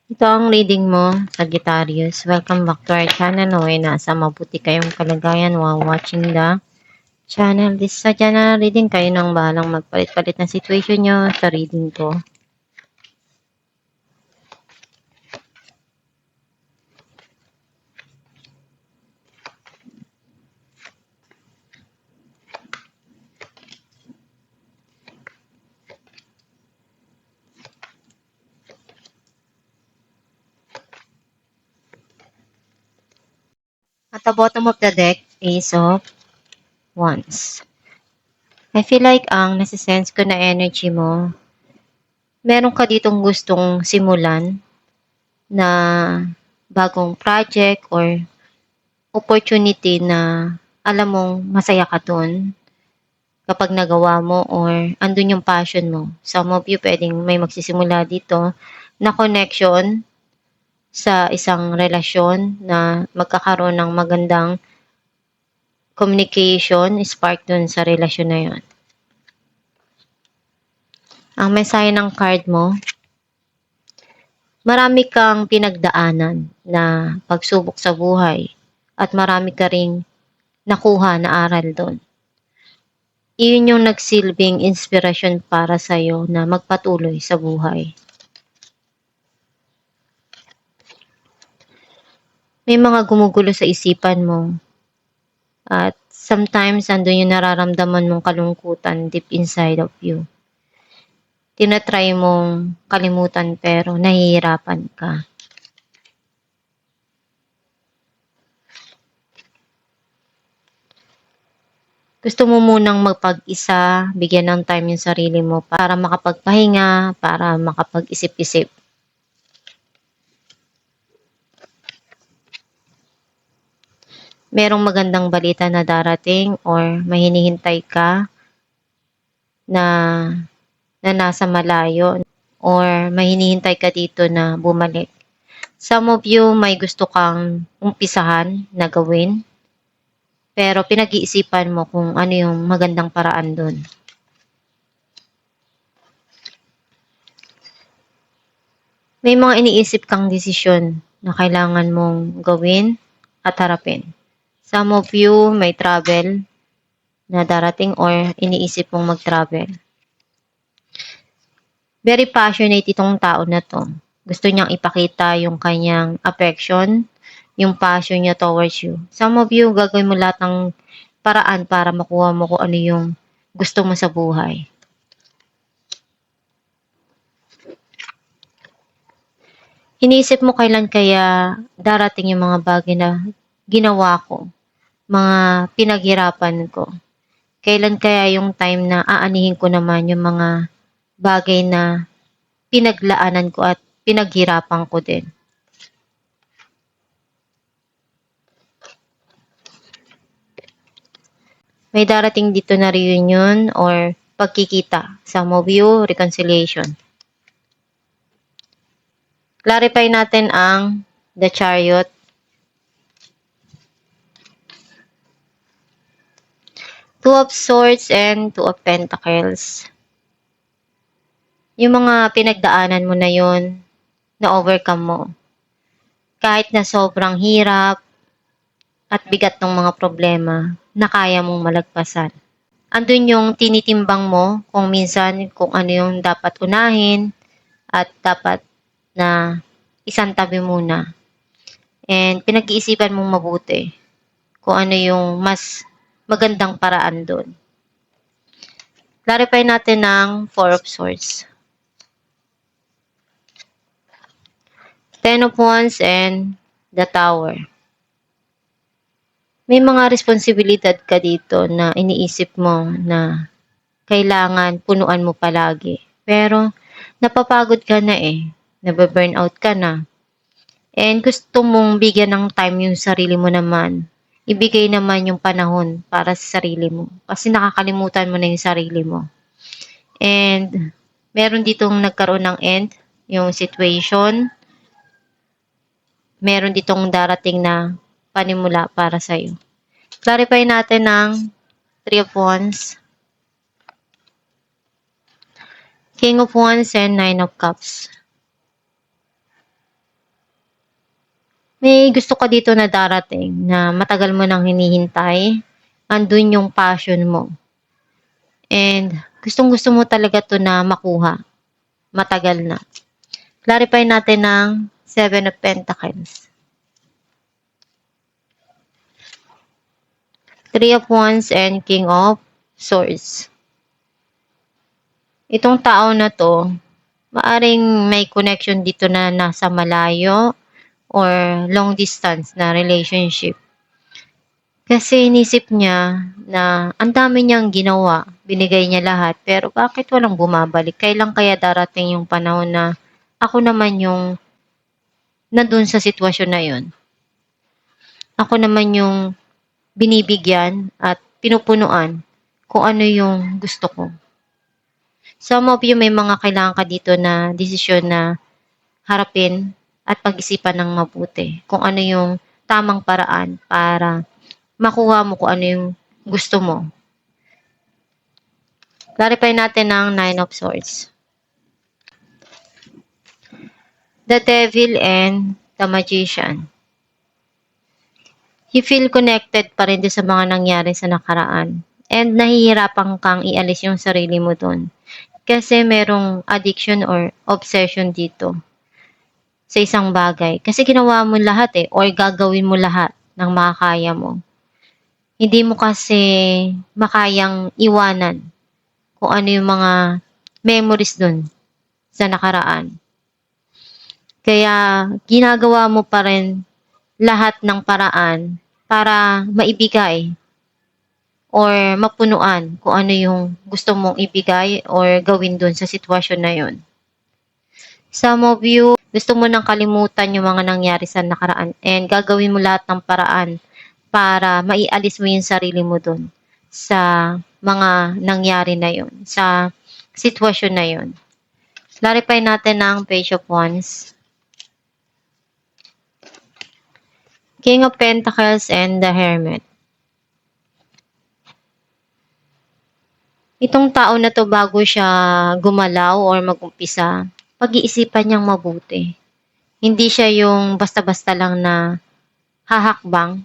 Ito ang reading mo, Sagittarius. Welcome back to our channel. Naway nasa mabuti kayong kalagayan while watching the channel. This sa channel reading, kayo nang bahalang magpalit-palit ng situation nyo sa reading ko. At the bottom of the deck, Ace of Wands. I feel like ang nasisense ko na energy mo, meron ka ditong gustong simulan na bagong project or opportunity na alam mong masaya ka dun kapag nagawa mo or andun yung passion mo. Some of you pwedeng may magsisimula dito na connection sa isang relasyon na magkakaroon ng magandang communication, spark dun sa relasyon na yon. Ang mensahe ng card mo, marami kang pinagdaanan na pagsubok sa buhay at marami ka ring nakuha na aral doon. Iyon yung nagsilbing inspirasyon para sa'yo na magpatuloy sa buhay. May mga gumugulo sa isipan mo at sometimes andun yung nararamdaman mong kalungkutan deep inside of you. Tinatry mong kalimutan pero nahihirapan ka. Gusto mo munang magpag-isa, bigyan ng time yung sarili mo para makapagpahinga, para makapag-isip-isip. Merong magandang balita na darating or may hinihintay ka na nasa malayo or may hinihintay ka dito na bumalik. Some of you may gusto kang umpisahan na gawin, pero pinag-iisipan mo kung ano yung magandang paraan dun. May mga iniisip kang desisyon na kailangan mong gawin at harapin. Some of you may travel na darating or iniisip mong mag-travel. Very passionate itong tao na to. Gusto niyang ipakita yung kanyang affection, yung passion niya towards you. Some of you, gagawin mo lahat ng paraan para makuha mo kung ano yung gusto mo sa buhay. Iniisip mo kailan kaya darating yung mga bagay na ginawa ko, mga pinaghirapan ko. Kailan kaya yung time na aanihin ko naman yung mga bagay na pinaglaanan ko at pinaghirapan ko din. May darating dito na reunion or pagkikita. Some of you, reconciliation. Clarify natin ang the Chariot. Two of Swords and Two of Pentacles. Yung mga pinagdaanan mo na yun, na-overcome mo. Kahit na sobrang hirap at bigat ng mga problema na kaya mong malagpasan. Andun yung tinitimbang mo kung minsan kung ano yung dapat unahin at dapat na isang tabi muna. And pinag-iisipan mong mabuti kung ano yung mas magandang paraan doon. Clarify natin ng Four of Swords. Ten of Wands and the Tower. May mga responsibilidad ka dito na iniisip mo na kailangan punuan mo palagi. Pero napapagod ka na eh. Nababurnout ka na. And gusto mong bigyan ng time yung sarili mo naman. Ibigay naman yung panahon para sa sarili mo. Kasi nakakalimutan mo na yung sarili mo. And meron ditong nagkaroon ng end, yung situation. Meron ditong darating na panimula para sa'yo. Clarify natin ng Three of Wands, King of Wands, and Nine of Cups. May gusto ka dito na darating na matagal mo nang hinihintay. Andun yung passion mo. And gustong-gusto mo talaga 'to na makuha, matagal na. Clarify natin ng Seven of Pentacles. Three of Wands and King of Swords. Itong tao na 'to, maaring may connection dito na nasa malayo or long distance na relationship. Kasi inisip niya na ang dami niyang ginawa, binigay niya lahat, pero bakit walang bumabalik? Kailan kaya darating yung panahon na ako naman yung nandun sa sitwasyon na yun? Ako naman yung binibigyan at pinupunuan kung ano yung gusto ko. Some of you may mga kailangan ka dito na desisyon na harapin at pag-isipan ng mabuti kung ano yung tamang paraan para makuha mo kung ano yung gusto mo. Clarify natin ang Nine of Swords. The Devil and the Magician. You feel connected pa rin sa mga nangyari sa nakaraan. And nahihirapan kang ialis yung sarili mo dun. Kasi merong addiction or obsession dito sa isang bagay. Kasi ginawa mo lahat or gagawin mo lahat ng makakaya mo. Hindi mo kasi makayang iwanan kung ano yung mga memories dun sa nakaraan. Kaya ginagawa mo pa rin lahat ng paraan para maibigay or mapunuan kung ano yung gusto mong ibigay or gawin dun sa sitwasyon na yun. Some of you, gusto mo nang kalimutan yung mga nangyari sa nakaraan and gagawin mo lahat ng paraan para maialis mo yung sarili mo dun sa mga nangyari na yun, sa sitwasyon na yun. Clarify natin ang Page of Wands. King of Pentacles and the Hermit. Itong tao na to bago siya gumalaw or mag-umpisa, pag-iisipan niyang mabuti. Hindi siya yung basta-basta lang na hahakbang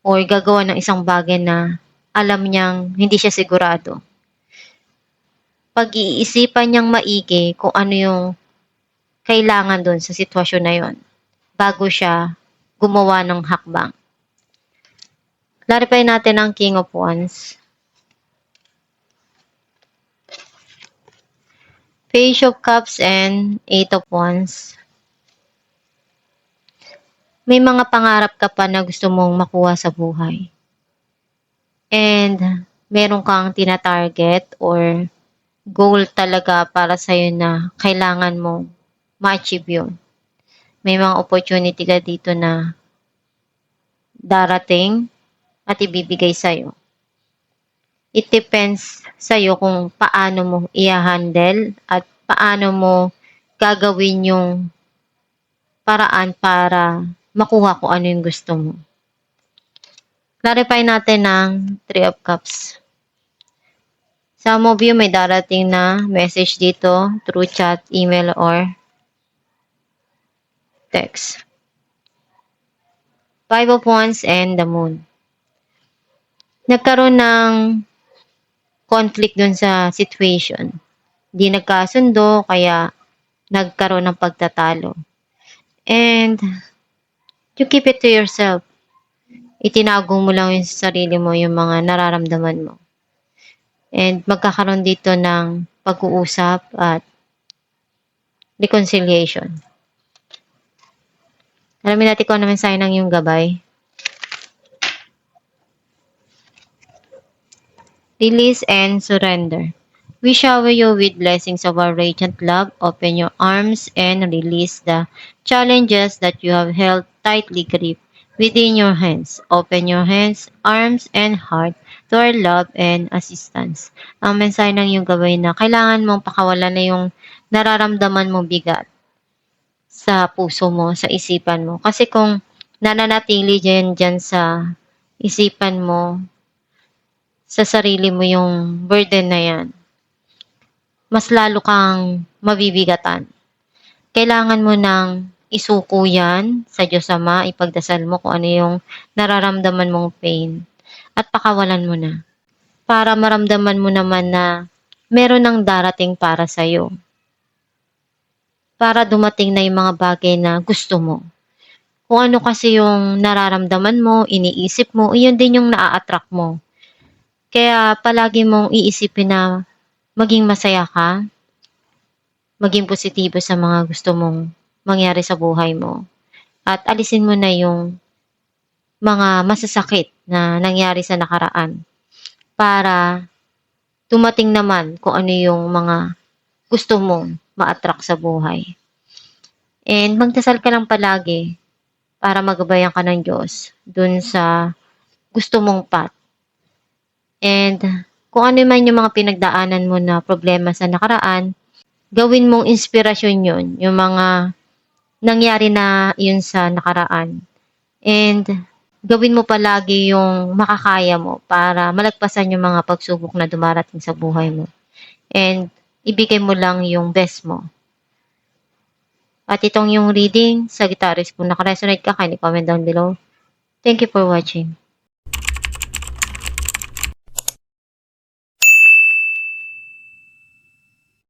or gagawa ng isang bagay na alam niyang hindi siya sigurado. Pag-iisipan niyang maigi kung ano yung kailangan doon sa sitwasyon na yon bago siya gumawa ng hakbang. Clarify natin ang King of Wands. Page of Cups and Eight of Wands. May mga pangarap ka pa na gusto mong makuha sa buhay. And meron kang tina-target or goal talaga para sa'yo na kailangan mong ma-achieve yun. May mga opportunity ka dito na darating at ibibigay sa'yo. It depends sa'yo kung paano mo i-handle at paano mo gagawin yung paraan para makuha kung ano yung gusto mo. Clarify natin ang Three of Cups. Some of you may darating na message dito through chat, email, or text. Five of Wands and the Moon. Nagkaroon ng conflict dun sa situation. Hindi nagkasundo, kaya nagkaroon ng pagtatalo. And you keep it to yourself. Itinago mo lang yung sarili mo, yung mga nararamdaman mo. And magkakaroon dito ng pag-uusap at reconciliation. Alamin natin kung ano mensahe ng iyong gabay. Release and surrender. We shower you with blessings of our radiant love. Open your arms and release the challenges that you have held tightly gripped within your hands. Open your hands, arms, and heart to our love and assistance. Ang mensahe ng iyong gabay na kailangan mong pakawalan na yung nararamdaman mong bigat sa puso mo, sa isipan mo. Kasi kung nananatili dyan sa isipan mo, sa sarili mo yung burden na yan, mas lalo kang mabibigatan. Kailangan mo ng isuko yan sa Diyos Ama, ipagdasal mo kung ano yung nararamdaman mong pain at pakawalan mo na. Para maramdaman mo naman na meron ng darating para sa'yo. Para dumating na yung mga bagay na gusto mo. Kung ano kasi yung nararamdaman mo, iniisip mo, iyon din yung naa-attract mo. Kaya palagi mong iisipin na maging masaya ka, maging positibo sa mga gusto mong mangyari sa buhay mo. At alisin mo na yung mga masasakit na nangyari sa nakaraan para dumating naman kung ano yung mga gusto mong ma-attract sa buhay. And magdasal ka lang palagi para magabayan ka ng Diyos dun sa gusto mong path. And kung ano man yung mga pinagdaanan mo na problema sa nakaraan, gawin mong inspirasyon yun, yung mga nangyari na yun sa nakaraan. And gawin mo palagi yung makakaya mo para malagpasan yung mga pagsubok na dumarating sa buhay mo. And ibigay mo lang yung best mo. At itong yung reading sa guitarist, kung nakaresonate ka, kindly comment down below. Thank you for watching.